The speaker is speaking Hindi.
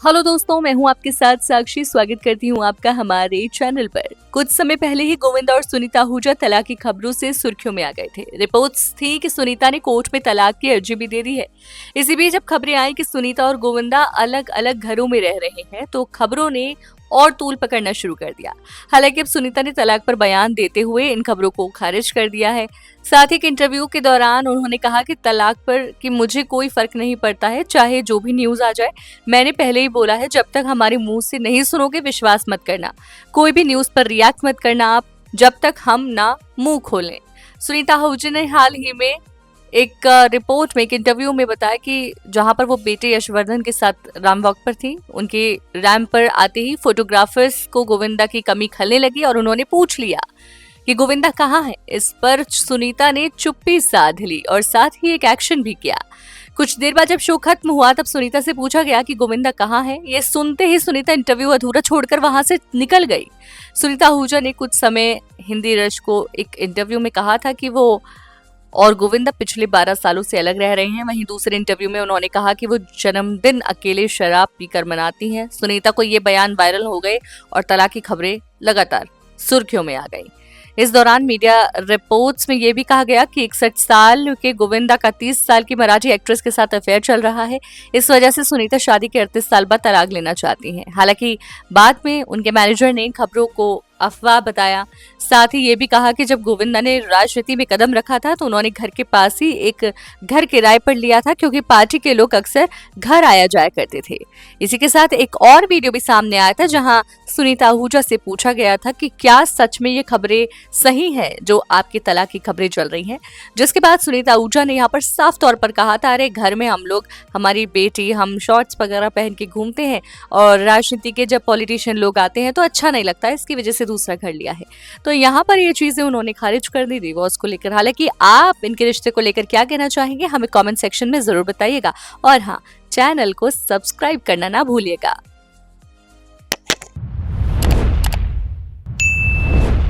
हेलो दोस्तों, मैं हूं आपके साथ साक्षी। स्वागत करती हूं आपका हमारे चैनल पर। कुछ समय पहले ही गोविंदा और सुनीता आहूजा तलाक की खबरों से सुर्खियों में आ गए थे। रिपोर्ट्स थी कि सुनीता ने कोर्ट में तलाक की अर्जी भी दे दी है। इसी बीच जब खबरें आई कि सुनीता और गोविंदा अलग अलग घरों में रह रहे हैं, तो खबरों ने और तूल पकड़ना शुरू कर दिया। हालांकि अब सुनीता ने तलाक पर बयान देते हुए इन खबरों को खारिज कर दिया है। साथ ही एक इंटरव्यू के दौरान उन्होंने कहा कि तलाक पर कि मुझे कोई फर्क नहीं पड़ता है, चाहे जो भी न्यूज आ जाए। मैंने पहले ही बोला है, जब तक हमारे मुंह से नहीं सुनोगे विश्वास मत करना। कोई भी न्यूज पर रिएक्ट मत करना आप, जब तक हम ना मुंह खोलें। सुनीता आहूजा ने हाल ही में एक रिपोर्ट में, एक इंटरव्यू में बताया कि जहां पर वो बेटे यशवर्धन के साथ रैम वॉक पर थी, उनके रैम पर आते ही फोटोग्राफर्स को गोविंदा की कमी खलने लगी और उन्होंने पूछ लिया कि गोविंदा कहाँ है। इस पर सुनीता ने चुप्पी साध ली और साथ ही एक एक्शन भी किया। कुछ देर बाद जब शो खत्म हुआ, तब सुनीता से पूछा गया कि गोविंदा कहाँ है। ये सुनते ही सुनीता इंटरव्यू अधूरा छोड़कर वहां से निकल गई। सुनीता आहूजा ने कुछ समय हिंदी रश को एक इंटरव्यू में कहा था कि वो और गोविंदा पिछले 12 सालों से अलग रह रहे हैं। वहीं दूसरे इंटरव्यू में उन्होंने कहा कि वो जन्मदिन अकेले शराब पीकर मनाती हैं। सुनीता को ये बयान वायरल हो गए और तलाक की खबरें लगातार सुर्खियों में आ गई। इस दौरान मीडिया रिपोर्ट्स में यह भी कहा गया कि 61 साल के गोविंदा का 30 साल की मराठी एक्ट्रेस के साथ अफेयर चल रहा है। इस वजह से सुनीता शादी के 38 साल बाद तलाक लेना चाहती हैं। हालांकि बाद में उनके मैनेजर ने खबरों को अफवाह बताया। साथ ही ये भी कहा कि जब गोविंदा ने राजनीति में कदम रखा था, तो उन्होंने घर के पास ही एक घर किराए पर लिया था, क्योंकि पार्टी के लोग अक्सर घर आया जाया करते थे। इसी के साथ एक और वीडियो भी सामने आया था, जहां सुनीता आहूजा से पूछा गया था कि क्या सच में ये खबरें सही है जो आपकी तलाक की खबरें चल रही हैं। जिसके बाद सुनीता आहूजा ने यहाँ पर साफ तौर पर कहा था, अरे घर में हम लोग, हमारी बेटी, हम शॉर्ट्स वगैरह पहन के घूमते हैं और राजनीति के जब पॉलिटिशियन लोग आते हैं तो अच्छा नहीं लगता है, इसकी वजह से दूसरा घर लिया है। तो यहाँ पर ये चीजें उन्होंने खारिज कर दी डिवोर्स को लेकर। हालांकि आप इनके रिश्ते को लेकर क्या कहना चाहेंगे, हमें कमेंट सेक्शन में जरूर बताइएगा। और हाँ, चैनल को सब्सक्राइब करना ना भूलिएगा।